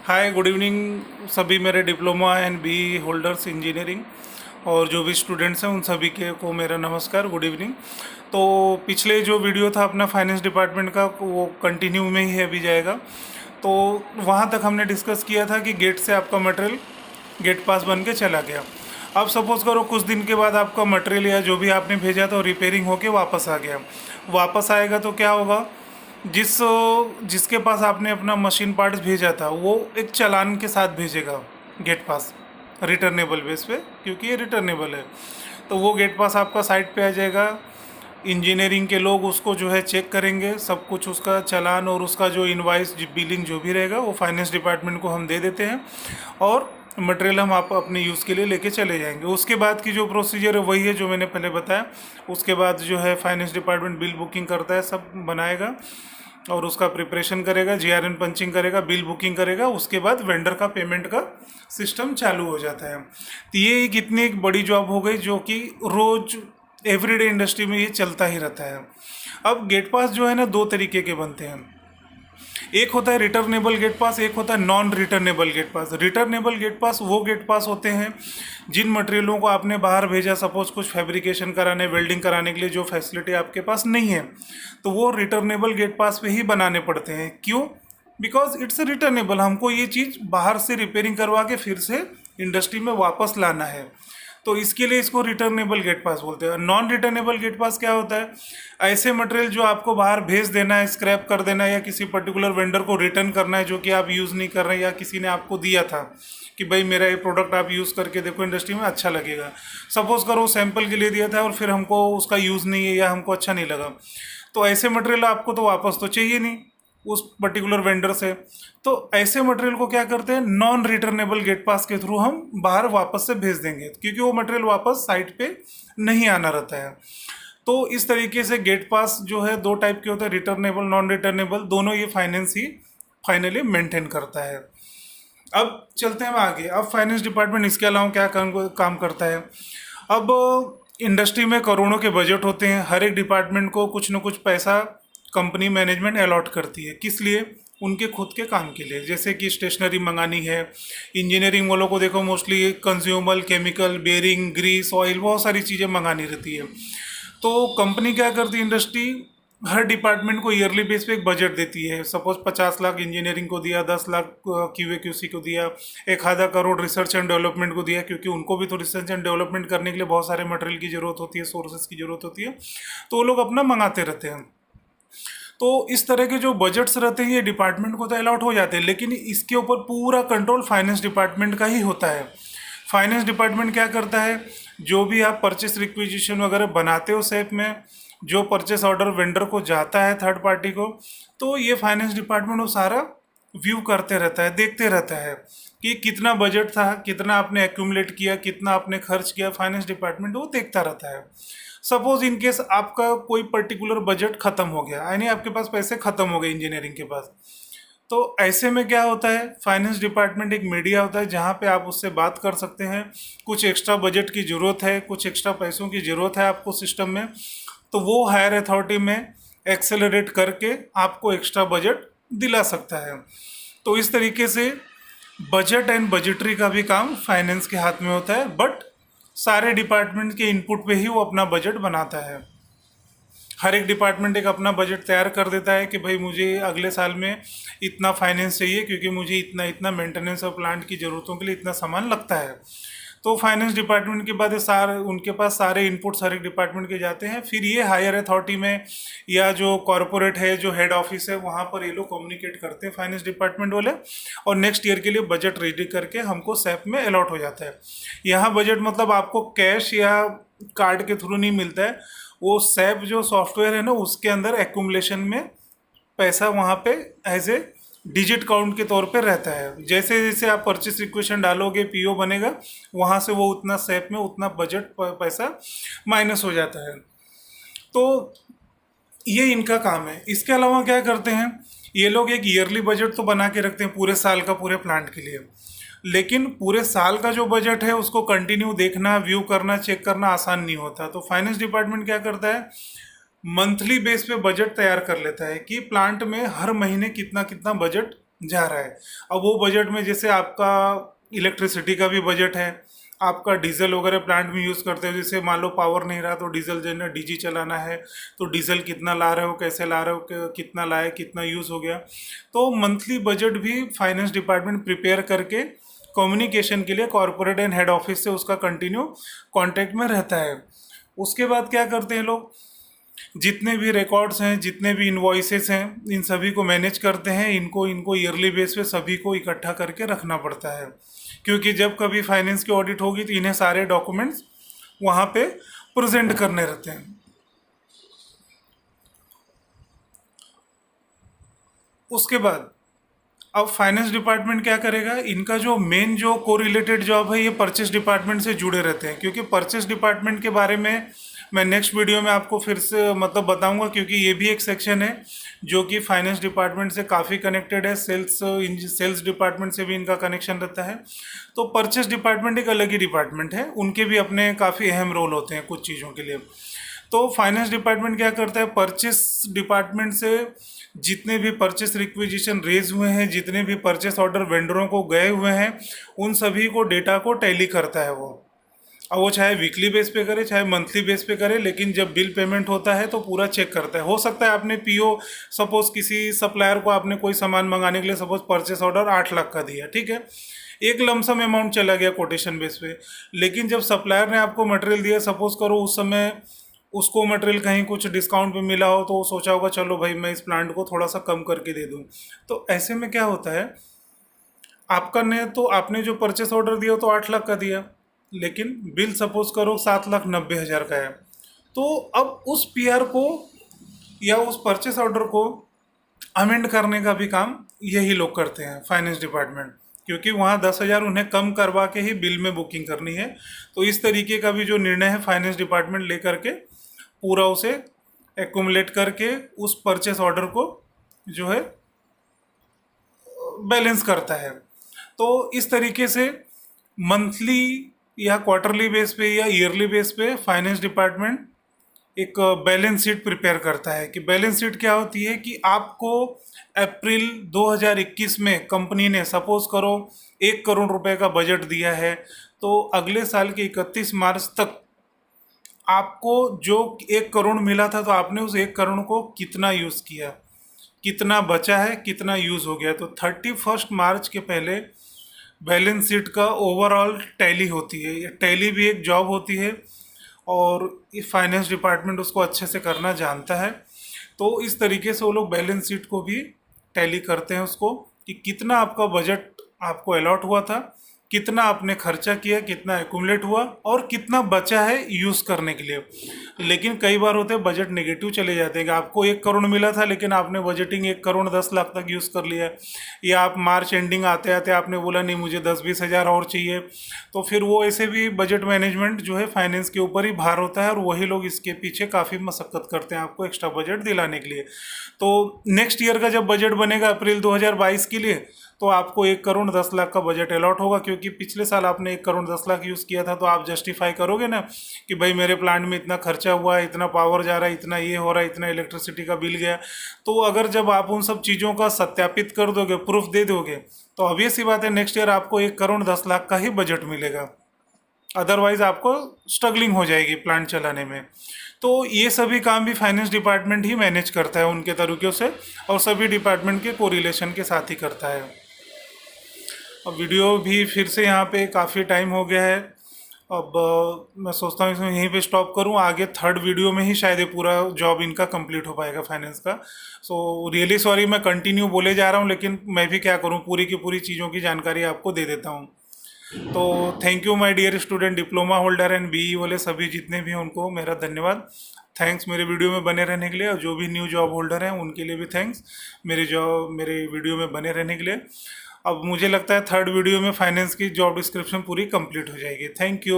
हाय, good evening सभी मेरे diploma and B holders engineering और जो भी स्टूडेंट्स हैं उन सभी के को मेरा नमस्कार, गुड इवनिंग। तो पिछले जो वीडियो था अपना फाइनेंस डिपार्टमेंट का वो कंटिन्यू में ही अभी जाएगा। तो वहाँ तक हमने डिस्कस किया था कि गेट से आपका मटेरियल गेट पास बन के चला गया। अब सपोज़ करो कुछ दिन के बाद आपका मटेरियल या जो भी आपने भेजा था रिपेयरिंग होके वापस आ गया। वापस आएगा तो क्या होगा, जिसके पास आपने अपना मशीन पार्ट्स भेजा था वो एक चालान के साथ भेजेगा गेट पास, रिटर्नेबल बेस पे, क्योंकि ये रिटर्नेबल है। तो वो गेट पास आपका साइट पे आ जाएगा। इंजीनियरिंग के लोग उसको जो है चेक करेंगे, सब कुछ उसका चालान और उसका जो इनवाइस बिलिंग जो भी रहेगा वो फाइनेंस डिपार्टमेंट को हम दे देते हैं और मटेरियल हम आप अपने यूज़ के लिए लेके चले जाएंगे। उसके बाद की जो प्रोसीजर है वही है जो मैंने पहले बताया। उसके बाद जो है फाइनेंस डिपार्टमेंट बिल बुकिंग करता है, सब बनाएगा और उसका प्रिपरेशन करेगा, जीआरएन पंचिंग करेगा, बिल बुकिंग करेगा। उसके बाद वेंडर का पेमेंट का सिस्टम चालू हो जाता है। तो ये एक इतनी एक बड़ी जॉब हो गई जो कि रोज़ एवरीडे इंडस्ट्री में ये चलता ही रहता है। अब गेट पास जो है ना, दो तरीके के बनते हैं। एक होता है रिटर्नेबल गेट पास, एक होता है नॉन रिटर्नेबल गेट पास। रिटर्नेबल गेट पास वो गेट पास होते हैं जिन मटेरियलों को आपने बाहर भेजा, सपोज कुछ फैब्रिकेशन कराने, वेल्डिंग कराने के लिए जो फैसिलिटी आपके पास नहीं है, तो वो रिटर्नेबल गेट पास पे ही बनाने पड़ते हैं। क्यों? Because it's returnable. हमको ये चीज़ बाहर से रिपेयरिंग करवा के फिर से इंडस्ट्री में वापस लाना है, तो इसके लिए इसको रिटर्नेबल गेट पास बोलते हैं। नॉन रिटर्नेबल गेट पास क्या होता है? ऐसे मटेरियल जो आपको बाहर भेज देना है, स्क्रैप कर देना है, या किसी पर्टिकुलर वेंडर को रिटर्न करना है जो कि आप यूज़ नहीं कर रहे हैं, या किसी ने आपको दिया था कि भाई मेरा ये प्रोडक्ट आप यूज़ करके देखो, इंडस्ट्री में अच्छा लगेगा। सपोज करो सैंपल के लिए दिया था और फिर हमको उसका यूज़ नहीं है या हमको अच्छा नहीं लगा, तो ऐसे मटेरियल आपको तो वापस तो चाहिए नहीं उस पर्टिकुलर वेंडर से। तो ऐसे मटेरियल को क्या करते हैं, नॉन रिटर्नेबल गेट पास के थ्रू हम बाहर वापस से भेज देंगे, क्योंकि वो मटेरियल वापस साइट पे नहीं आना रहता है। तो इस तरीके से गेट पास जो है दो टाइप के होते हैं, रिटर्नेबल, नॉन रिटर्नेबल, दोनों ये फाइनेंस ही फाइनली मेंटेन करता है। अब चलते हैं आगे। अब फाइनेंस डिपार्टमेंट इसके अलावा क्या काम करता है? अब इंडस्ट्री में करोड़ों के बजट होते हैं, हर एक डिपार्टमेंट को कुछ न कुछ पैसा कंपनी मैनेजमेंट अलॉट करती है। किस लिए? उनके खुद के काम के लिए। जैसे कि स्टेशनरी मंगानी है, इंजीनियरिंग वालों को देखो mostly consumable, chemical, bearing, grease, oil, बहुत सारी चीज़ें मंगानी रहती है। तो कंपनी क्या करती है, इंडस्ट्री हर डिपार्टमेंट को ईयरली बेस पे एक बजट देती है। सपोज 50 लाख इंजीनियरिंग को दिया, 10 लाख क्यूए क्यूसी को दिया, 1,000 करोड़ रिसर्च एंड डेवलपमेंट को दिया, क्योंकि उनको भी तो रिसर्च एंड डेवलपमेंट करने के लिए बहुत सारे मटेरियल की जरूरत होती है, सोर्सेज की जरूरत होती है, तो वो लोग अपना मंगाते रहते हैं। तो इस तरह के जो बजट्स रहते हैं ये डिपार्टमेंट को तो अलॉट हो जाते हैं, लेकिन इसके ऊपर पूरा कंट्रोल फाइनेंस डिपार्टमेंट का ही होता है। फाइनेंस डिपार्टमेंट क्या करता है, जो भी आप परचेस रिक्विजिशन वगैरह बनाते हो सेप में, जो परचेस ऑर्डर वेंडर को जाता है थर्ड पार्टी को, तो ये फाइनेंस डिपार्टमेंट वो सारा व्यू करते रहता है, देखते रहता है कि कितना बजट था, कितना आपने एक्यूमुलेट किया, कितना आपने खर्च किया। फाइनेंस डिपार्टमेंट वो देखता रहता है। सपोज इन केस आपका कोई पर्टिकुलर बजट खत्म हो गया, यानी आपके पास पैसे खत्म हो गए इंजीनियरिंग के पास, तो ऐसे में क्या होता है, फाइनेंस डिपार्टमेंट एक मीडिया होता है जहाँ पे आप उससे बात कर सकते हैं। कुछ एक्स्ट्रा बजट की ज़रूरत है, कुछ एक्स्ट्रा पैसों की ज़रूरत है आपको सिस्टम में, तो वो हायर अथॉरिटी में एक्सेलरेट करके आपको एक्स्ट्रा बजट दिला सकता है। तो इस तरीके से बजट एंड बजटरी का भी काम फाइनेंस के हाथ में होता है, बट सारे डिपार्टमेंट के इनपुट पे ही वो अपना बजट बनाता है। हर एक डिपार्टमेंट एक अपना बजट तैयार कर देता है कि भाई मुझे अगले साल में इतना फाइनेंस चाहिए, क्योंकि मुझे इतना इतना मेंटेनेंस और प्लांट की ज़रूरतों के लिए इतना सामान लगता है। तो फाइनेंस डिपार्टमेंट के बाद ये सारे उनके पास सारे इनपुट्स हर एक डिपार्टमेंट के जाते हैं। फिर ये हायर अथॉरिटी में या जो कॉरपोरेट है, जो हेड ऑफिस है, वहाँ पर ये लोग कम्युनिकेट करते हैं फाइनेंस डिपार्टमेंट वाले, और नेक्स्ट ईयर के लिए बजट रेडी करके हमको सैप में अलॉट हो जाता है। यहाँ बजट मतलब आपको कैश या कार्ड के थ्रू नहीं मिलता है, वो सैप जो सॉफ्टवेयर है ना उसके अंदर एक्यूमुलेशन में पैसा वहाँ पे एज ए डिजिट काउंट के तौर पे रहता है। जैसे जैसे आप परचेस रिक्वेशन डालोगे, पीओ बनेगा, वहाँ से वो उतना सैप में उतना बजट पैसा माइनस हो जाता है। तो ये इनका काम है। इसके अलावा क्या करते हैं ये लोग, एक ईयरली बजट तो बना के रखते हैं पूरे साल का पूरे प्लांट के लिए, लेकिन पूरे साल का जो बजट है उसको कंटिन्यू देखना, व्यू करना, चेक करना आसान नहीं होता। तो फाइनेंस डिपार्टमेंट क्या करता है, मंथली बेस पे बजट तैयार कर लेता है कि प्लांट में हर महीने कितना कितना बजट जा रहा है। अब वो बजट में जैसे आपका इलेक्ट्रिसिटी का भी बजट है, आपका डीजल वगैरह प्लांट में यूज़ करते हो, जैसे मान लो पावर नहीं रहा तो डीजल जो डीजी चलाना है, तो डीजल कितना ला रहे हो, कैसे ला रहे हो, कितना लाए, कितना यूज़ हो गया। तो मंथली बजट भी फाइनेंस डिपार्टमेंट प्रिपेयर करके कम्युनिकेशन के लिए कॉरपोरेट एंड हेड ऑफिस से उसका कंटिन्यू कांटेक्ट में रहता है। उसके बाद क्या करते हैं लोग, जितने भी रिकॉर्ड्स हैं, जितने भी इनवॉइसेस हैं, इन सभी को मैनेज करते हैं। इनको इनको ईयरली बेस पे सभी को इकट्ठा करके रखना पड़ता है, क्योंकि जब कभी फाइनेंस की ऑडिट होगी तो इन्हें सारे डॉक्यूमेंट्स वहाँ पे प्रेजेंट करने रहते हैं। उसके बाद अब फाइनेंस डिपार्टमेंट क्या करेगा, इनका जो मेन जो कोरिलेटेड जॉब है ये परचेस डिपार्टमेंट से जुड़े रहते हैं, क्योंकि परचेस डिपार्टमेंट के बारे में मैं नेक्स्ट वीडियो में आपको फिर से मतलब बताऊंगा, क्योंकि ये भी एक सेक्शन है जो कि फाइनेंस डिपार्टमेंट से काफ़ी कनेक्टेड है। सेल्स डिपार्टमेंट से भी इनका कनेक्शन रहता है। तो परचेस डिपार्टमेंट एक अलग ही डिपार्टमेंट है, उनके भी अपने काफ़ी अहम रोल होते हैं कुछ चीज़ों के लिए। तो फाइनेंस डिपार्टमेंट क्या करता है, परचेस डिपार्टमेंट से जितने भी परचेस रिक्विजिशन रेज हुए हैं, जितने भी परचेस ऑर्डर वेंडरों को गए हुए हैं, उन सभी को डेटा को टैली करता है वो। अब वो चाहे वीकली बेस पे करे चाहे मंथली बेस पे करे, लेकिन जब बिल पेमेंट होता है तो पूरा चेक करता है। हो सकता है आपने पीओ, सपोज किसी सप्लायर को आपने कोई सामान मंगाने के लिए सपोज परचेस ऑर्डर 8 लाख का दिया, ठीक है, एक लमसम अमाउंट चला गया कोटेशन बेस पे। लेकिन जब सप्लायर ने आपको मटेरियल दिया, सपोज करो उस समय उसको मटेरियल कहीं कुछ डिस्काउंट पे मिला हो, तो वो सोचा होगा चलो भाई मैं इस प्लांट को थोड़ा सा कम करके दे दूँ। तो ऐसे में क्या होता है, आपका ने तो आपने जो परचेस ऑर्डर दिया तो 8 लाख का दिया, लेकिन बिल सपोज करो 7,90,000 का है। तो अब उस पीआर को या उस परचेस ऑर्डर को अमेंड करने का भी काम यही लोग करते हैं, फाइनेंस डिपार्टमेंट, क्योंकि वहाँ 10,000 उन्हें कम करवा के ही बिल में बुकिंग करनी है। तो इस तरीके का भी जो निर्णय है फाइनेंस डिपार्टमेंट लेकर के पूरा उसे एक्यूमुलेट करके उस परचेस ऑर्डर को जो है बैलेंस करता है। तो इस तरीके से मंथली या क्वार्टरली बेस पे या ईयरली बेस पे फाइनेंस डिपार्टमेंट एक बैलेंस शीट प्रिपेयर करता है। कि बैलेंस शीट क्या होती है, कि आपको अप्रैल 2021 में कंपनी ने सपोज करो 1 करोड़ रुपए का बजट दिया है, तो अगले साल के 31 मार्च तक आपको जो 1 करोड़ मिला था, तो आपने उस 1 करोड़ को कितना यूज़ किया, कितना बचा है, कितना यूज़ हो गया। तो 31 मार्च के पहले बैलेंस शीट का ओवरऑल टैली होती है। ये टैली भी एक जॉब होती है और ये फाइनेंस डिपार्टमेंट उसको अच्छे से करना जानता है। तो इस तरीके से वो लोग बैलेंस शीट को भी टैली करते हैं उसको, कि कितना आपका बजट आपको अलॉट हुआ था, कितना आपने खर्चा किया, कितना एक्यूमुलेट हुआ और कितना बचा है यूज़ करने के लिए। लेकिन कई बार होते हैं बजट नेगेटिव चले जाते हैं, कि आपको 1 करोड़ मिला था लेकिन आपने बजटिंग 1 करोड़ 10 लाख तक यूज़ कर लिया, या आप मार्च एंडिंग आते आते आपने बोला नहीं मुझे 10-20 हज़ार और चाहिए। तो फिर वो ऐसे भी बजट मैनेजमेंट जो है फाइनेंस के ऊपर ही भार होता है, और वही लोग इसके पीछे काफ़ी मशक्कत करते हैं आपको एक्स्ट्रा बजट दिलाने के लिए। तो नेक्स्ट ईयर का जब बजट बनेगा अप्रैल 2022 के लिए, तो आपको 1 करोड़ 10 लाख का बजट अलॉट होगा, क्योंकि पिछले साल आपने 1 करोड़ 10 लाख यूज़ किया था। तो आप जस्टिफाई करोगे ना कि भाई मेरे प्लांट में इतना खर्चा हुआ है, इतना पावर जा रहा है, इतना ये हो रहा है, इतना इलेक्ट्रिसिटी का बिल गया। तो अगर जब आप उन सब चीज़ों का सत्यापित कर दोगे, प्रूफ दे दोगे, तो ऑब्वियस सी बात है नेक्स्ट ईयर आपको 1 करोड़ 10 लाख का ही बजट मिलेगा। अदरवाइज आपको स्ट्रगलिंग हो जाएगी प्लांट चलाने में। तो ये सभी काम भी फाइनेंस डिपार्टमेंट ही मैनेज करता है उनके तरीक़ों से, और सभी डिपार्टमेंट के कोरिलेशन के साथ ही करता है। अब वीडियो भी फिर से यहाँ पे काफ़ी टाइम हो गया है। अब मैं सोचता हूँ इसमें यहीं पे स्टॉप करूँ, आगे थर्ड वीडियो में ही शायद ये पूरा जॉब इनका कंप्लीट हो पाएगा फाइनेंस का। सो रियली सॉरी, मैं कंटिन्यू बोले जा रहा हूँ, लेकिन मैं भी क्या करूँ, पूरी की पूरी चीज़ों की जानकारी आपको दे देता हूँ। तो thank you my dear student, diploma holder and BE वाले सभी जितने भी हैं उनको मेरा धन्यवाद। थैंक्स मेरे वीडियो में बने रहने के लिए, और जो भी न्यू जॉब होल्डर हैं उनके लिए भी थैंक्स मेरे वीडियो में बने रहने के लिए। अब मुझे लगता है थर्ड वीडियो में फाइनेंस की जॉब डिस्क्रिप्शन पूरी कंप्लीट हो जाएगी। Thank you.